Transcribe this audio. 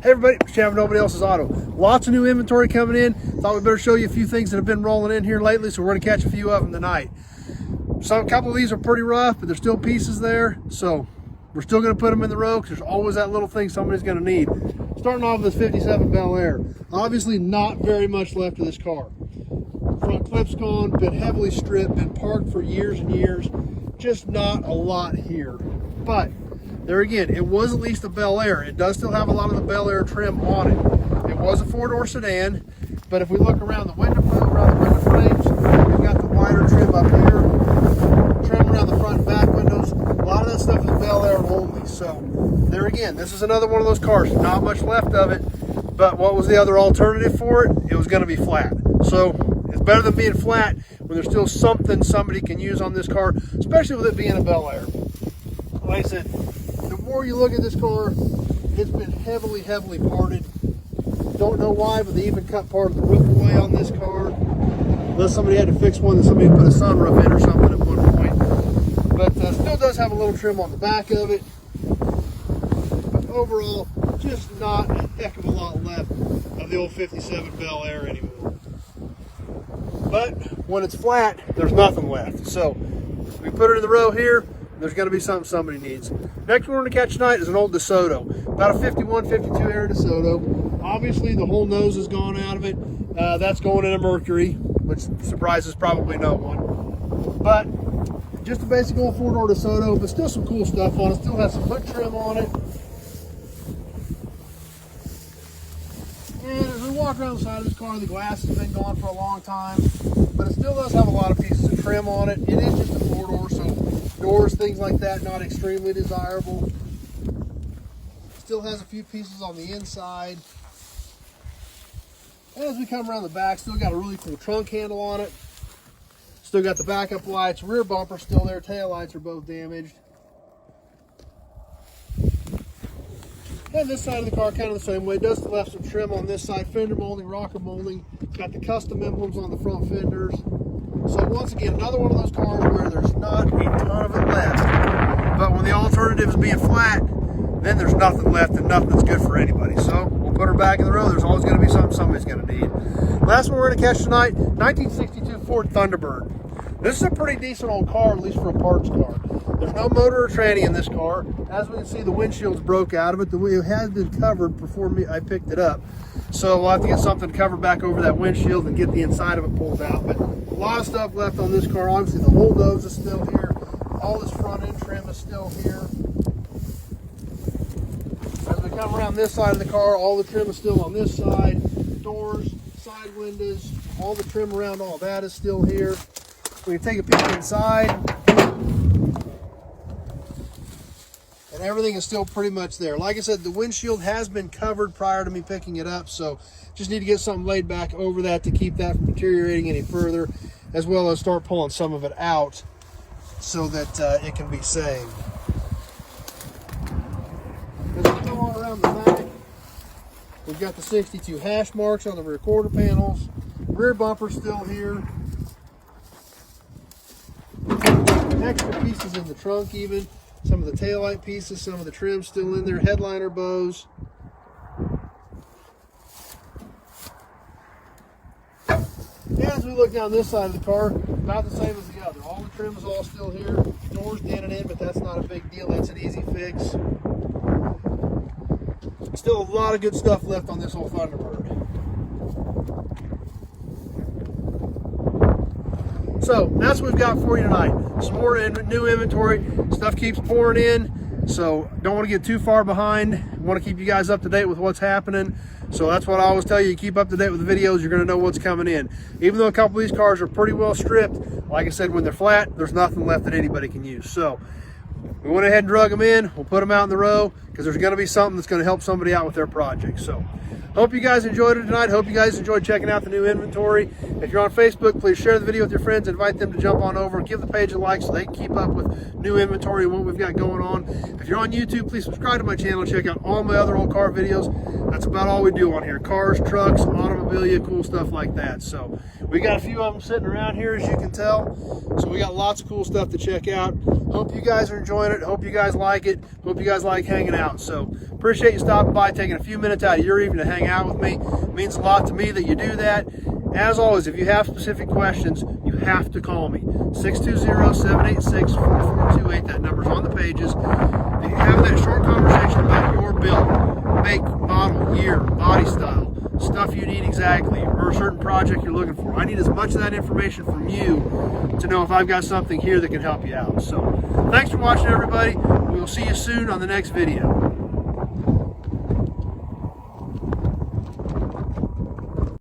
Hey everybody, it's Chevy, Nobody Else's Auto. Lots of new inventory coming in. Thought we better show you a few things that have been rolling in here lately, so we're going to catch a few of them tonight. A couple of these are pretty rough, but there's still pieces there, so we're still going to put them in the row because there's always that little thing somebody's going to need. Starting off with this 57 Bel Air. Obviously not very much left of this car. Front clip's gone, been heavily stripped, been parked for years and years. Just not a lot here. But there again, it was at least a Bel Air. It does still have a lot of the Bel Air trim on it. It was a four-door sedan, but if we look around the window frames, we've got the wider trim up here, trim around the front and back windows. A lot of that stuff is Bel Air only. So there again, this is another one of those cars. Not much left of it, but what was the other alternative for it? It was going to be flat. So it's better than being flat when there's still something somebody can use on this car, especially with it being a Bel Air. Like I said, the more you look at this car, it's been heavily parted. Don't know why, but they even cut part of the roof away on this car. Unless somebody had to fix one that somebody put a sunroof in or something at one point. But still does have a little trim on the back of it. But overall, just not a heck of a lot left of the old 57 Bel Air anymore. But when it's flat, there's nothing left. So we put it in the row here. There's going to be something somebody needs. Next one we're going to catch tonight is an old DeSoto. About a 51, 52 era DeSoto. Obviously, the whole nose has gone out of it. That's going in a Mercury, which surprises probably no one. But just a basic old four-door DeSoto, but still some cool stuff on it. Still has some hood trim on it. And as we walk around the side of this car, the glass has been gone for a long time, but it still does have a lot of pieces of trim on it. It is just a four-door, so doors, things like that, not extremely desirable. Still has a few pieces on the inside. And as we come around the back, still got a really cool trunk handle on it. Still got the backup lights, rear bumper still there, tail lights are both damaged. And this side of the car kind of the same way. It does still have some trim on this side, fender molding, rocker molding. Got the custom emblems on the front fenders. So once again, another one of those cars where there's not a ton of it left. But when the alternative is being flat, then there's nothing left and nothing that's good for anybody. So we'll put her back in the row. There's always going to be something somebody's going to need. Last one we're going to catch tonight, 1962 Ford Thunderbird. This is a pretty decent old car, at least for a parts car. There's no motor or tranny in this car. As we can see, the windshield's broke out of it. It has been covered before I picked it up. So we'll have to get something covered back over that windshield and get the inside of it pulled out. But a lot of stuff left on this car. Obviously, the whole nose is still here. All this front end trim is still here. As we come around this side of the car, all the trim is still on this side. Doors, side windows, all the trim around all that is still here. We can take a peek inside. And everything is still pretty much there. Like I said, the windshield has been covered prior to me picking it up, so just need to get something laid back over that to keep that from deteriorating any further, as well as start pulling some of it out so that it can be saved. As we go on around the back, we've got the 62 hash marks on the rear quarter panels. Rear bumper still here. Extra pieces in the trunk even. Some of the taillight pieces, some of the trim still in there, headliner bows. And as we look down this side of the car, about the same as the other. All the trim is all still here. Doors dented in, but that's not a big deal. That's an easy fix. Still a lot of good stuff left on this old Thunderbird. So that's what we've got for you tonight. Some more new inventory. Stuff keeps pouring in, so don't want to get too far behind. Want to keep you guys up to date with what's happening. So that's what I always tell you. Keep up to date with the videos. You're going to know what's coming in. Even though a couple of these cars are pretty well stripped, like I said, when they're flat, there's nothing left that anybody can use. So we went ahead and drug them in. We'll put them out in the row because there's going to be something that's going to help somebody out with their project. So hope you guys enjoyed it tonight. Hope you guys enjoyed checking out the new inventory. If you're on Facebook, please share the video with your friends. Invite them to jump on over. Give the page a like so they can keep up with new inventory and what we've got going on. If you're on YouTube, please subscribe to my channel and check out all my other old car videos. That's about all we do on here. Cars, trucks, automobilia, cool stuff like that. So we got a few of them sitting around here, as you can tell. So we got lots of cool stuff to check out. Hope you guys are enjoying it. Hope you guys like it. Hope you guys like hanging out. So Appreciate you stopping by, taking a few minutes out of your evening to hang out with me. It means a lot to me that you do that. As always, if you have specific questions, you have to call me. 620-786-4428. That number's on the pages. If you have that short conversation about your build, make, model, year, body style, stuff you need exactly, or a certain project you're looking for. I need as much of that information from you to know if I've got something here that can help you out. So thanks for watching, everybody. We will see you soon on the next video.